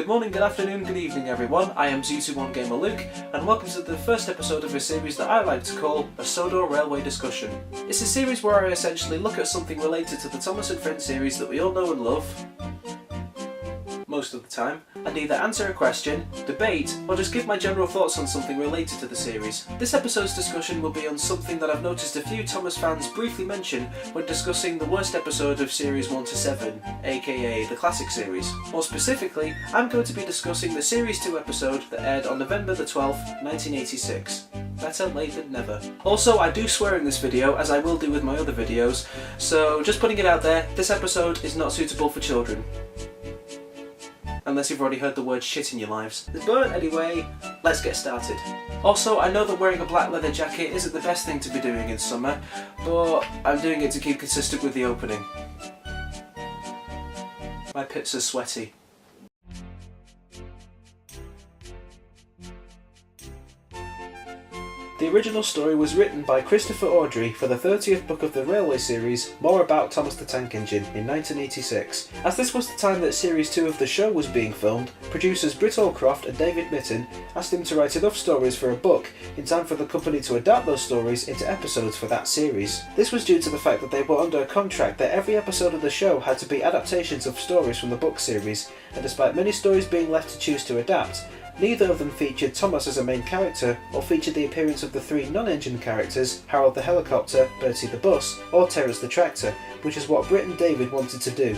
Good morning, good afternoon, good evening everyone. I am Z21 Gamer Luke, and welcome to the first episode of a series that I like to call a Sodor Railway Discussion. It's a series where I essentially look at something related to the Thomas and Friends series that we all know and love, most of the time, and either answer a question, debate, or just give my general thoughts on something related to the series. This episode's discussion will be on something that I've noticed a few Thomas fans briefly mention when discussing the worst episode of series 1 to 7, aka the classic series. More specifically, I'm going to be discussing the series 2 episode that aired on November the 12th, 1986. Better late than never. Also, I do swear in this video, as I will do with my other videos, so just putting it out there, this episode is not suitable for children. Unless you've already heard the word shit in your lives. But anyway, let's get started. Also, I know that wearing a black leather jacket isn't the best thing to be doing in summer, but I'm doing it to keep consistent with the opening. My pits are sweaty. The original story was written by Christopher Awdry for the 30th book of the Railway series, More About Thomas the Tank Engine, in 1986. As this was the time that Series 2 of the show was being filmed, producers Britt Allcroft and David Mitten asked him to write enough stories for a book in time for the company to adapt those stories into episodes for that series. This was due to the fact that they were under a contract that every episode of the show had to be adaptations of stories from the book series, and despite many stories being left to choose to adapt, neither of them featured Thomas as a main character, or featured the appearance of the three non-engine characters, Harold the helicopter, Bertie the bus, or Terence the tractor, which is what Britt and David wanted to do.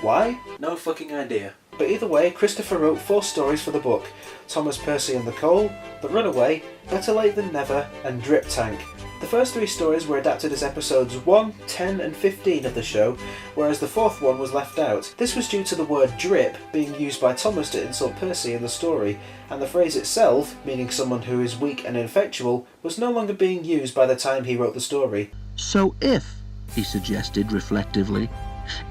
Why? No fucking idea. But either way, Christopher wrote 4 stories for the book: Thomas, Percy and the Coal, The Runaway, Better Late Than Never, and Drip Tank. The first 3 stories were adapted as episodes 1, 10 and 15 of the show, whereas the 4th one was left out. This was due to the word drip being used by Thomas to insult Percy in the story, and the phrase itself, meaning someone who is weak and ineffectual, was no longer being used by the time he wrote the story. So if, he suggested reflectively,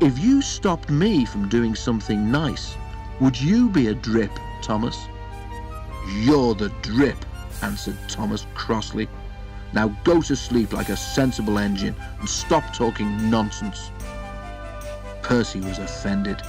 if you stopped me from doing something nice, would you be a drip, Thomas? You're the drip, answered Thomas crossly. Now go to sleep like a sensible engine and stop talking nonsense. Percy was offended.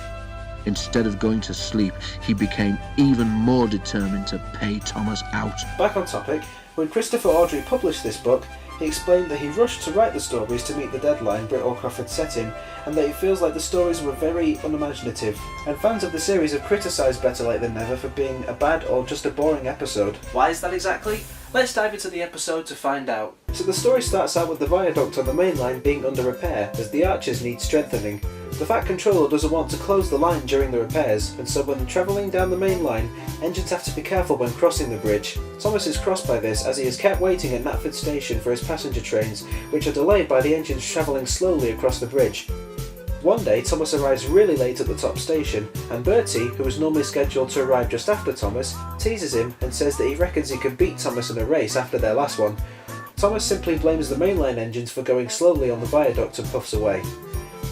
Instead of going to sleep, he became even more determined to pay Thomas out. Back on topic, when Christopher Awdry published this book, he explained that he rushed to write the stories to meet the deadline Britt Allcroft had set him, and that he feels like the stories were very unimaginative, and fans of the series have criticised Better Late Than Never for being a bad or just a boring episode. Why is that exactly? Let's dive into the episode to find out. So the story starts out with the viaduct on the main line being under repair, as the arches need strengthening. The Fat Controller doesn't want to close the line during the repairs, and so when travelling down the main line, engines have to be careful when crossing the bridge. Thomas is crossed by this as he is kept waiting at Knapford Station for his passenger trains, which are delayed by the engines travelling slowly across the bridge. One day, Thomas arrives really late at the top station, and Bertie, who was normally scheduled to arrive just after Thomas, teases him and says that he reckons he can beat Thomas in a race after their last one. Thomas simply blames the mainline engines for going slowly on the viaduct and puffs away.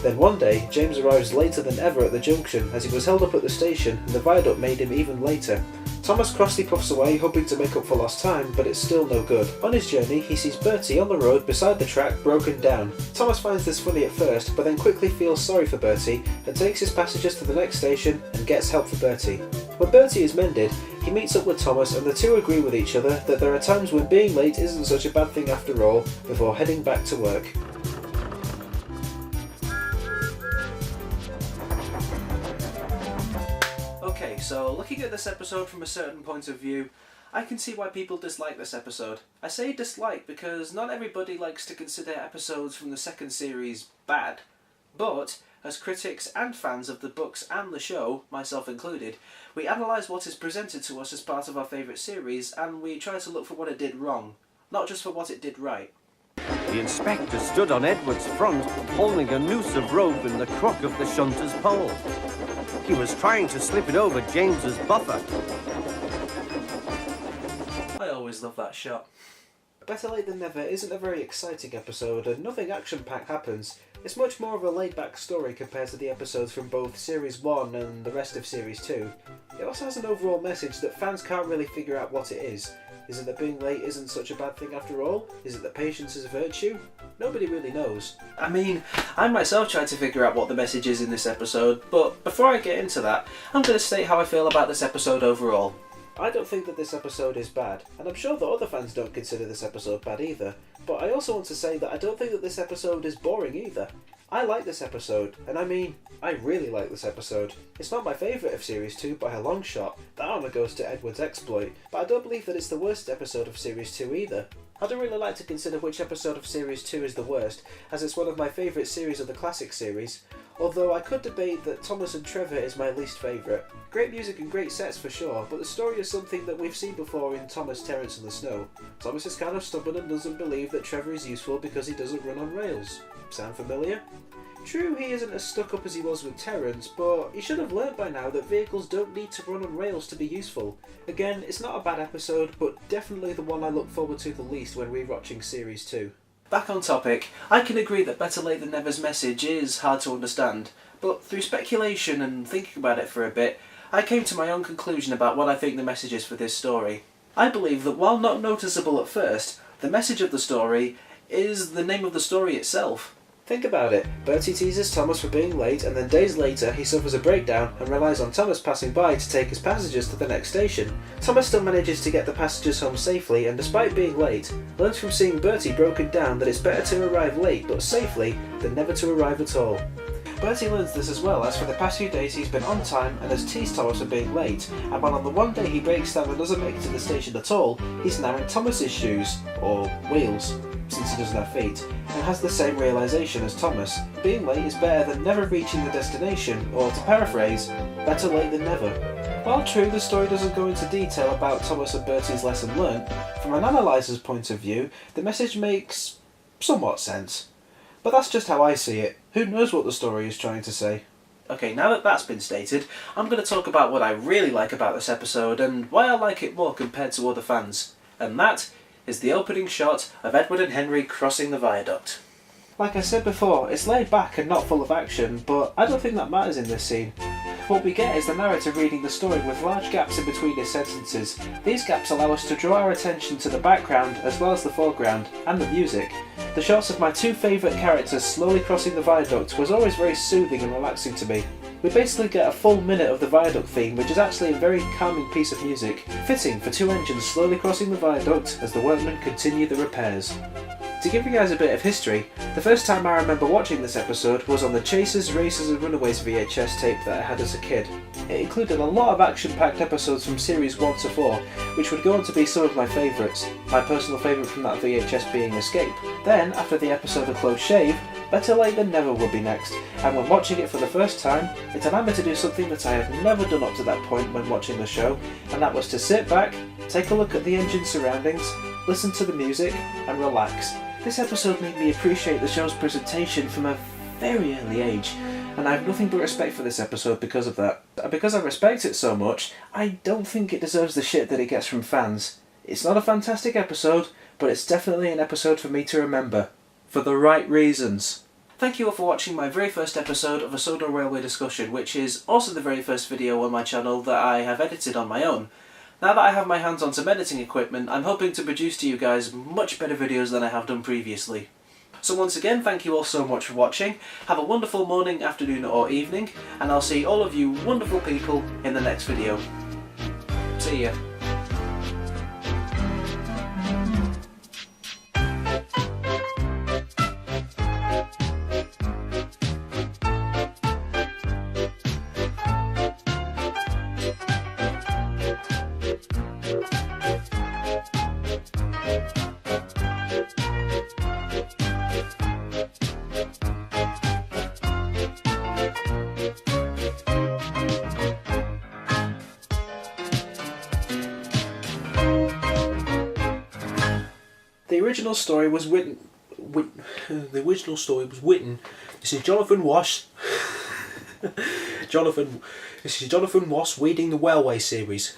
Then one day, James arrives later than ever at the junction as he was held up at the station and the viaduct made him even later. Thomas crossly puffs away, hoping to make up for lost time, but it's still no good. On his journey, he sees Bertie on the road beside the track, broken down. Thomas finds this funny at first, but then quickly feels sorry for Bertie and takes his passengers to the next station and gets help for Bertie. When Bertie is mended, he meets up with Thomas and the two agree with each other that there are times when being late isn't such a bad thing after all, before heading back to work. Okay, so looking at this episode from a certain point of view, I can see why people dislike this episode. I say dislike because not everybody likes to consider episodes from the second series bad, but as critics and fans of the books and the show, myself included, we analyse what is presented to us as part of our favourite series and we try to look for what it did wrong, not just for what it did right. The inspector stood on Edward's front, holding a noose of rope in the crook of the shunter's pole. He was trying to slip it over James's buffer. I always love that shot. Better Late Than Never isn't a very exciting episode and nothing action-packed happens. It's much more of a laid-back story compared to the episodes from both Series 1 and the rest of Series 2. It also has an overall message that fans can't really figure out what it is. Is it that being late isn't such a bad thing after all? Is it that patience is a virtue? Nobody really knows. I mean, I myself tried to figure out what the message is in this episode, but before I get into that, I'm going to state how I feel about this episode overall. I don't think that this episode is bad, and I'm sure that other fans don't consider this episode bad either, but I also want to say that I don't think that this episode is boring either. I like this episode, and I mean, I really like this episode. It's not my favourite of Series 2 by a long shot, that honour goes to Edward's exploit, but I don't believe that it's the worst episode of Series 2 either. I don't really like to consider which episode of Series 2 is the worst, as it's one of my favourite series of the classic series, although I could debate that Thomas and Trevor is my least favourite. Great music and great sets for sure, but the story is something that we've seen before in Thomas, Terence and the Snow. Thomas is kind of stubborn and doesn't believe that Trevor is useful because he doesn't run on rails. Sound familiar? True, he isn't as stuck up as he was with Terence, but he should have learnt by now that vehicles don't need to run on rails to be useful. Again, it's not a bad episode, but definitely the one I look forward to the least when rewatching Series 2. Back on topic, I can agree that Better Late Than Never's message is hard to understand, but through speculation and thinking about it for a bit, I came to my own conclusion about what I think the message is for this story. I believe that while not noticeable at first, the message of the story is the name of the story itself. Think about it. Bertie teases Thomas for being late, and then days later he suffers a breakdown and relies on Thomas passing by to take his passengers to the next station. Thomas still manages to get the passengers home safely, and despite being late, learns from seeing Bertie broken down that it's better to arrive late but safely than never to arrive at all. Bertie learns this as well, as for the past few days he's been on time and has teased Thomas for being late, and when on the one day he breaks down and doesn't make it to the station at all, he's now in Thomas's shoes, or wheels, since he doesn't have feet, and has the same realisation as Thomas. Being late is better than never reaching the destination, or to paraphrase, better late than never. While true, the story doesn't go into detail about Thomas and Bertie's lesson learnt, from an analyser's point of view, the message makes somewhat sense. But that's just how I see it. Who knows what the story is trying to say? Okay, now that that's been stated, I'm going to talk about what I really like about this episode and why I like it more compared to other fans. And that is the opening shot of Edward and Henry crossing the viaduct. Like I said before, it's laid back and not full of action, but I don't think that matters in this scene. What we get is the narrator reading the story with large gaps in between his sentences. These gaps allow us to draw our attention to the background as well as the foreground, and the music. The shots of my two favourite characters slowly crossing the viaduct was always very soothing and relaxing to me. We basically get a full minute of the viaduct theme, which is actually a very calming piece of music, fitting for two engines slowly crossing the viaduct as the workmen continue the repairs. To give you guys a bit of history, the first time I remember watching this episode was on the Chasers, Racers and Runaways VHS tape that I had as a kid. It included a lot of action-packed episodes from series 1 to 4, which would go on to be some of my favourites, my personal favourite from that VHS being Escape. Then, after the episode of Close Shave, Better Late Than Never would be next, and when watching it for the first time, it allowed me to do something that I had never done up to that point when watching the show, and that was to sit back, take a look at the engine surroundings, listen to the music, and relax. This episode made me appreciate the show's presentation from a very early age, and I have nothing but respect for this episode because of that. And because I respect it so much, I don't think it deserves the shit that it gets from fans. It's not a fantastic episode, but it's definitely an episode for me to remember. For the right reasons. Thank you all for watching my very first episode of a Sodor Railway discussion, which is also the very first video on my channel that I have edited on my own. Now that I have my hands on some editing equipment, I'm hoping to produce to you guys much better videos than I have done previously. So once again, thank you all so much for watching, have a wonderful morning, afternoon or evening, and I'll see all of you wonderful people in the next video. See ya. The original story was written. This is Jonathan Wass. This is Jonathan Wass reading the Railway series.